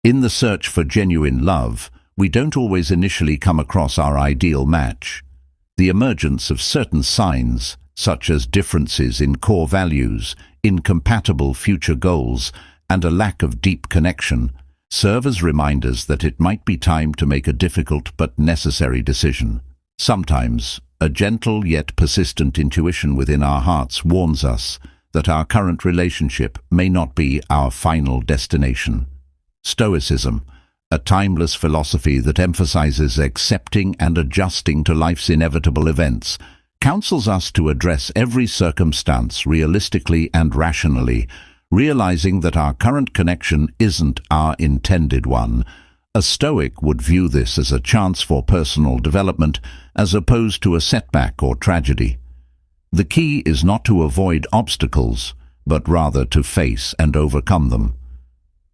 In the search for genuine love, we don't always initially come across our ideal match. The emergence of certain signs, such as differences in core values, incompatible future goals, and a lack of deep connection, serve as reminders that it might be time to make a difficult but necessary decision. Sometimes, a gentle yet persistent intuition within our hearts warns us that our current relationship may not be our final destination. Stoicism, a timeless philosophy that emphasizes accepting and adjusting to life's inevitable events, counsels us to address every circumstance realistically and rationally, realizing that our current connection isn't our intended one. A Stoic would view this as a chance for personal development as opposed to a setback or tragedy. The key is not to avoid obstacles, but rather to face and overcome them.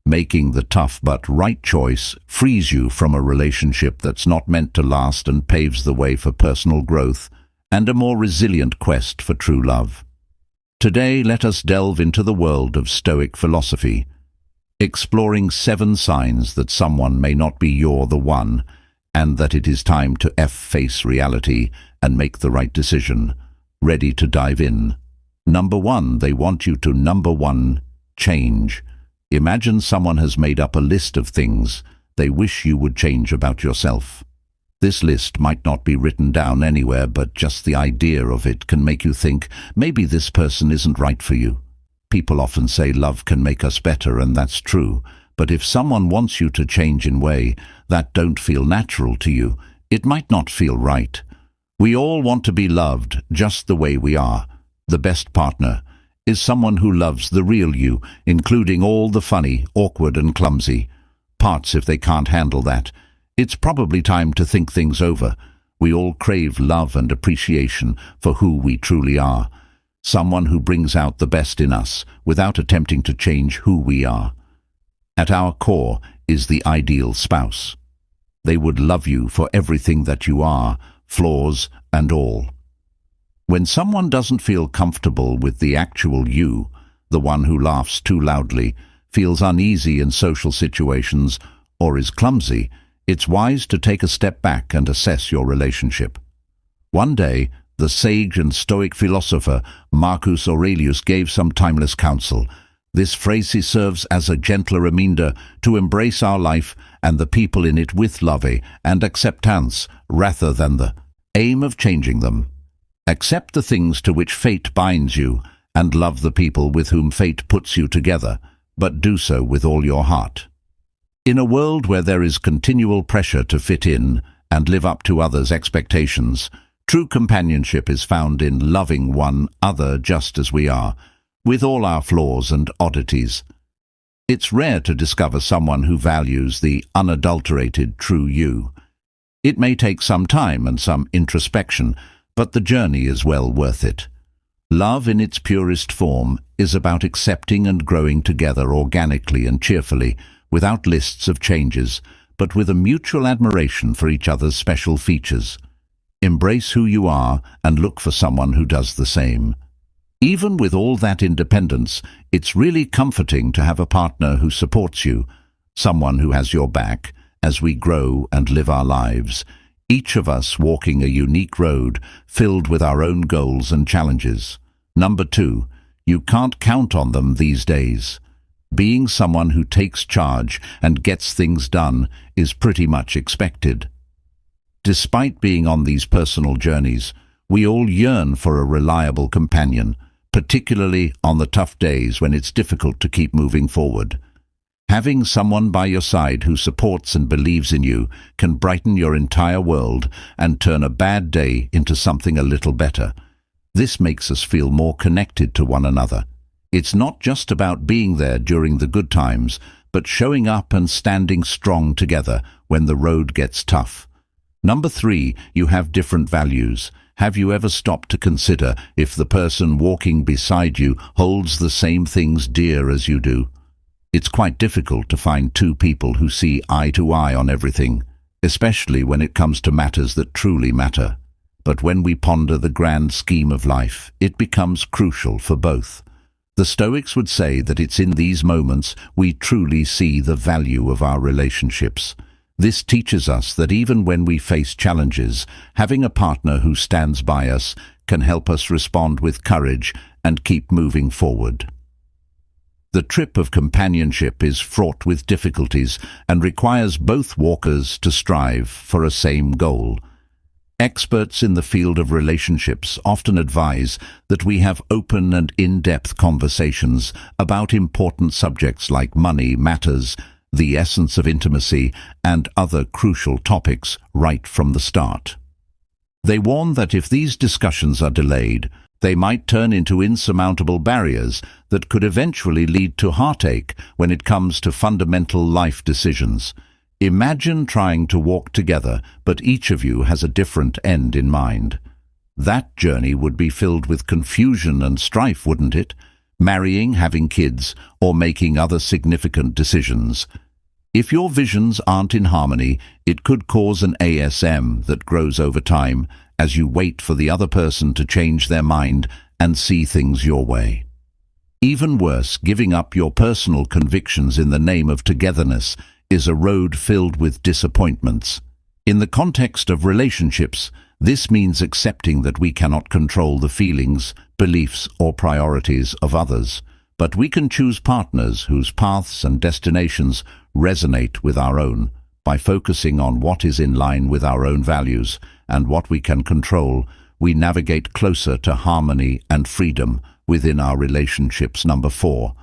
Making the tough but right choice frees you from a relationship that's not meant to last and paves the way for personal growth and a more resilient quest for true love. Today, let us delve into the world of Stoic philosophy, exploring 7 signs that someone may not be the one, and that it is time to face reality and make the right decision. Ready to dive in? Number 1, they want you to 1, change. Imagine someone has made up a list of things they wish you would change about yourself. This list might not be written down anywhere, but just the idea of it can make you think, maybe this person isn't right for you. People often say love can make us better, and that's true. But if someone wants you to change in ways that don't feel natural to you, it might not feel right. We all want to be loved just the way we are. The best partner is someone who loves the real you, including all the funny, awkward and clumsy parts. If they can't handle that, it's probably time to think things over. We all crave love and appreciation for who we truly are. Someone who brings out the best in us without attempting to change who we are. At our core is the ideal spouse. They would love you for everything that you are, flaws and all. When someone doesn't feel comfortable with the actual you, the one who laughs too loudly, feels uneasy in social situations, or is clumsy, it's wise to take a step back and assess your relationship. One day, the sage and Stoic philosopher Marcus Aurelius gave some timeless counsel. This phrase serves as a gentler reminder to embrace our life and the people in it with love and acceptance, rather than the aim of changing them. Accept the things to which fate binds you, and love the people with whom fate puts you together, but do so with all your heart. In a world where there is continual pressure to fit in and live up to others' expectations, true companionship is found in loving one another just as we are, with all our flaws and oddities. It's rare to discover someone who values the unadulterated true you. It may take some time and some introspection, but the journey is well worth it. Love in its purest form is about accepting and growing together organically and cheerfully, without lists of changes, but with a mutual admiration for each other's special features. Embrace who you are and look for someone who does the same. Even with all that independence, it's really comforting to have a partner who supports you, someone who has your back as we grow and live our lives, each of us walking a unique road filled with our own goals and challenges. Number 2, you can't count on them these days. Being someone who takes charge and gets things done is pretty much expected. Despite being on these personal journeys, we all yearn for a reliable companion, particularly on the tough days when it's difficult to keep moving forward. Having someone by your side who supports and believes in you can brighten your entire world and turn a bad day into something a little better. This makes us feel more connected to one another. It's not just about being there during the good times, but showing up and standing strong together when the road gets tough. Number 3, you have different values. Have you ever stopped to consider if the person walking beside you holds the same things dear as you do? It's quite difficult to find 2 people who see eye to eye on everything, especially when it comes to matters that truly matter. But when we ponder the grand scheme of life, it becomes crucial for both. The Stoics would say that it's in these moments we truly see the value of our relationships. This teaches us that even when we face challenges, having a partner who stands by us can help us respond with courage and keep moving forward. The trip of companionship is fraught with difficulties and requires both walkers to strive for a same goal. Experts in the field of relationships often advise that we have open and in-depth conversations about important subjects like money matters, the essence of intimacy, and other crucial topics right from the start. They warn that if these discussions are delayed, they might turn into insurmountable barriers that could eventually lead to heartache when it comes to fundamental life decisions. Imagine trying to walk together, but each of you has a different end in mind. That journey would be filled with confusion and strife, wouldn't it? Marrying, having kids, or making other significant decisions. If your visions aren't in harmony, it could cause an ASM that grows over time as you wait for the other person to change their mind and see things your way. Even worse, giving up your personal convictions in the name of togetherness is a road filled with disappointments. In the context of relationships, this means accepting that we cannot control the feelings, beliefs, or priorities of others, but we can choose partners whose paths and destinations resonate with our own. By focusing on what is in line with our own values and what we can control, we navigate closer to harmony and freedom within our relationships. Number 4.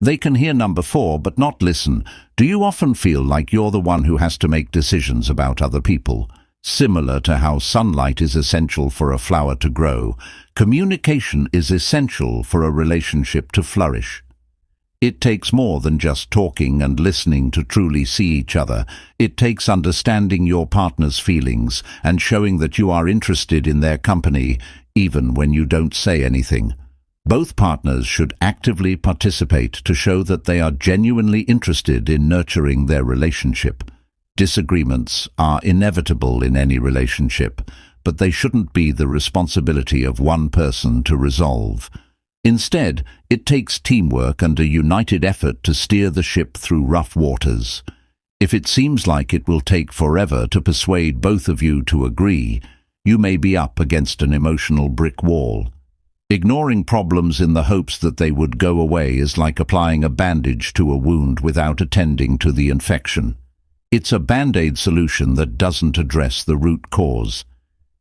They can hear number 4 but not listen. Do you often feel like you're the one who has to make decisions about other people? Similar to how sunlight is essential for a flower to grow, communication is essential for a relationship to flourish. It takes more than just talking and listening to truly see each other. It takes understanding your partner's feelings and showing that you are interested in their company, even when you don't say anything. Both partners should actively participate to show that they are genuinely interested in nurturing their relationship. Disagreements are inevitable in any relationship, but they shouldn't be the responsibility of one person to resolve. Instead, it takes teamwork and a united effort to steer the ship through rough waters. If it seems like it will take forever to persuade both of you to agree, you may be up against an emotional brick wall. Ignoring problems in the hopes that they would go away is like applying a bandage to a wound without attending to the infection. It's a band-aid solution that doesn't address the root cause.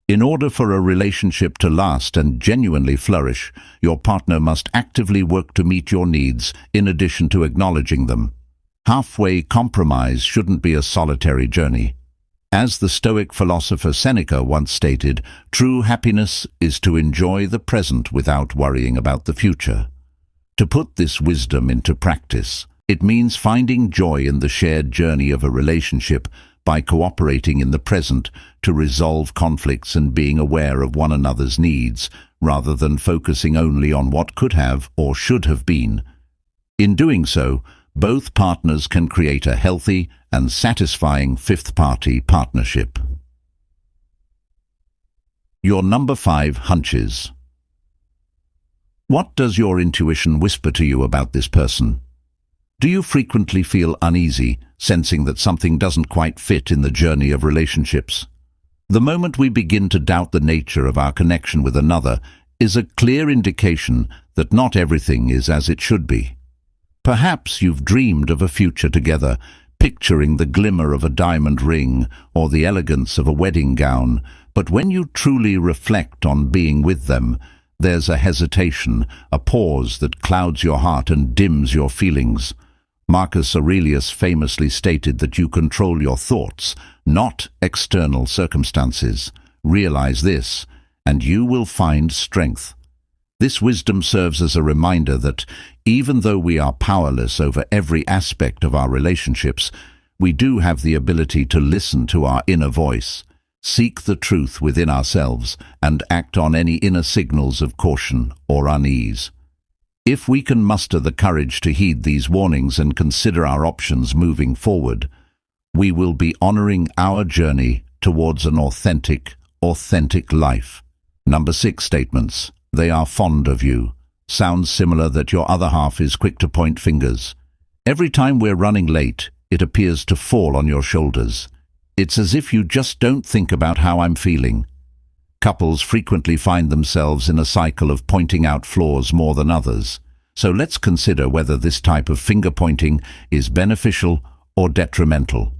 In order for a relationship to last and genuinely flourish, your partner must actively work to meet your needs in addition to acknowledging them. Halfway compromise shouldn't be a solitary journey. As the Stoic philosopher Seneca once stated, true happiness is to enjoy the present without worrying about the future. To put this wisdom into practice, it means finding joy in the shared journey of a relationship by cooperating in the present to resolve conflicts and being aware of one another's needs, rather than focusing only on what could have or should have been. In doing so, both partners can create a healthy and satisfying fifth-party partnership. Your number 5 hunches. What does your intuition whisper to you about this person? Do you frequently feel uneasy, sensing that something doesn't quite fit in the journey of relationships? The moment we begin to doubt the nature of our connection with another is a clear indication that not everything is as it should be. Perhaps you've dreamed of a future together, picturing the glimmer of a diamond ring or the elegance of a wedding gown, but when you truly reflect on being with them, there's a hesitation, a pause that clouds your heart and dims your feelings. Marcus Aurelius famously stated that you control your thoughts, not external circumstances. Realize this, and you will find strength. This wisdom serves as a reminder that, even though we are powerless over every aspect of our relationships, we do have the ability to listen to our inner voice, seek the truth within ourselves, and act on any inner signals of caution or unease. If we can muster the courage to heed these warnings and consider our options moving forward, we will be honoring our journey towards an authentic life. Number 6 statements. They are fond of you. Sounds similar that your other half is quick to point fingers. Every time we're running late, it appears to fall on your shoulders. It's as if you just don't think about how I'm feeling. Couples frequently find themselves in a cycle of pointing out flaws more than others. So let's consider whether this type of finger-pointing is beneficial or detrimental.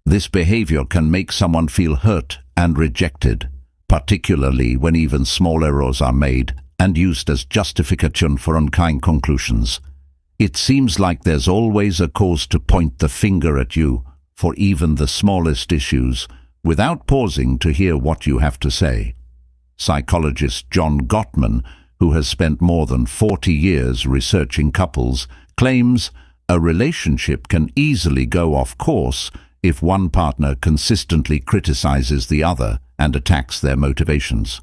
This behavior can make someone feel hurt and rejected, particularly when even small errors are made and used as justification for unkind conclusions. It seems like there's always a cause to point the finger at you for even the smallest issues, without pausing to hear what you have to say. Psychologist John Gottman, who has spent more than 40 years researching couples, claims a relationship can easily go off course if one partner consistently criticizes the other and attacks their motivations.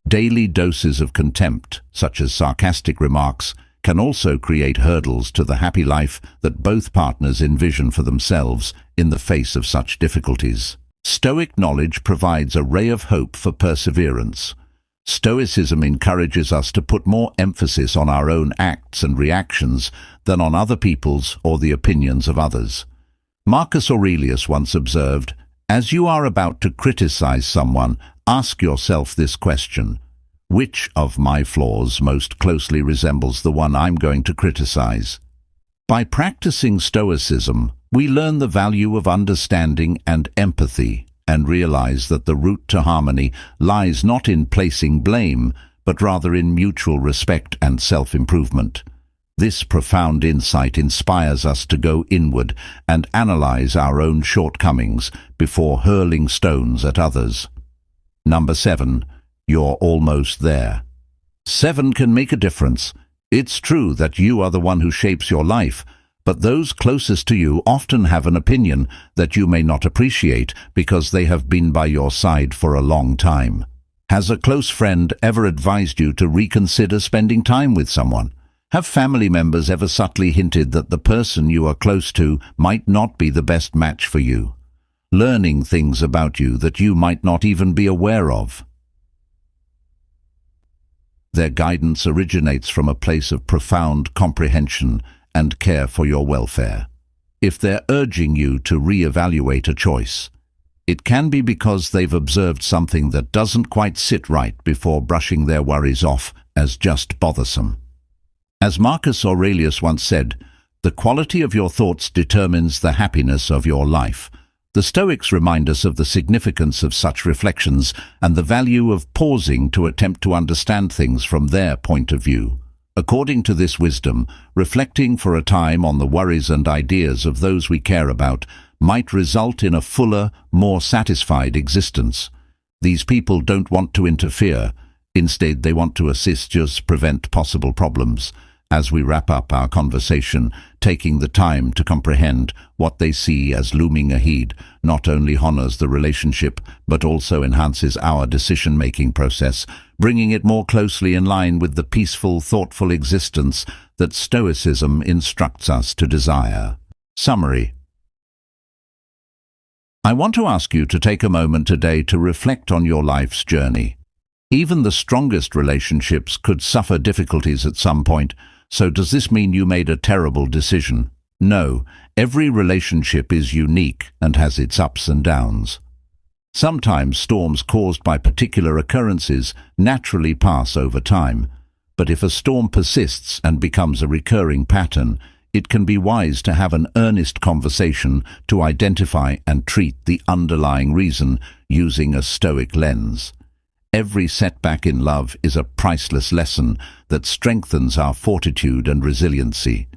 Daily doses of contempt, such as sarcastic remarks, can also create hurdles to the happy life that both partners envision for themselves in the face of such difficulties. Stoic knowledge provides a ray of hope for perseverance. Stoicism encourages us to put more emphasis on our own acts and reactions than on other people's or the opinions of others. Marcus Aurelius once observed, "As you are about to criticize someone, ask yourself this question: which of my flaws most closely resembles the one I'm going to criticize?" By practicing Stoicism, we learn the value of understanding and empathy, and realize that the route to harmony lies not in placing blame, but rather in mutual respect and self-improvement. This profound insight inspires us to go inward and analyze our own shortcomings before hurling stones at others. Number 7. You're almost there. 7 can make a difference. It's true that you are the one who shapes your life, but those closest to you often have an opinion that you may not appreciate because they have been by your side for a long time. Has a close friend ever advised you to reconsider spending time with someone? Have family members ever subtly hinted that the person you are close to might not be the best match for you? Learning things about you that you might not even be aware of. Their guidance originates from a place of profound comprehension and care for your welfare. If they're urging you to reevaluate a choice, it can be because they've observed something that doesn't quite sit right before brushing their worries off as just bothersome. As Marcus Aurelius once said, "The quality of your thoughts determines the happiness of your life." The Stoics remind us of the significance of such reflections and the value of pausing to attempt to understand things from their point of view. According to this wisdom, reflecting for a time on the worries and ideas of those we care about might result in a fuller, more satisfied existence. These people don't want to interfere. Instead, they want to assist us prevent possible problems. As we wrap up our conversation, taking the time to comprehend what they see as looming ahead not only honors the relationship but also enhances our decision-making process, bringing it more closely in line with the peaceful, thoughtful existence that Stoicism instructs us to desire. Summary. I want to ask you to take a moment today to reflect on your life's journey. Even the strongest relationships could suffer difficulties at some point. So does this mean you made a terrible decision? No, every relationship is unique and has its ups and downs. Sometimes storms caused by particular occurrences naturally pass over time, but if a storm persists and becomes a recurring pattern, it can be wise to have an earnest conversation to identify and treat the underlying reason using a Stoic lens. Every setback in love is a priceless lesson that strengthens our fortitude and resiliency.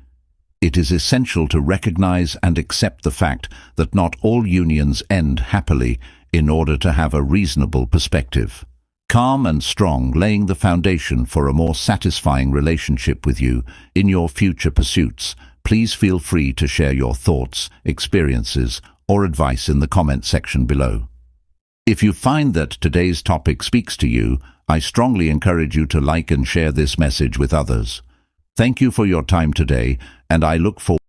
It is essential to recognize and accept the fact that not all unions end happily in order to have a reasonable perspective. Calm and strong, laying the foundation for a more satisfying relationship with you in your future pursuits. Please feel free to share your thoughts, experiences, or advice in the comment section below. If you find that today's topic speaks to you, I strongly encourage you to like and share this message with others. Thank you for your time today, and I look forward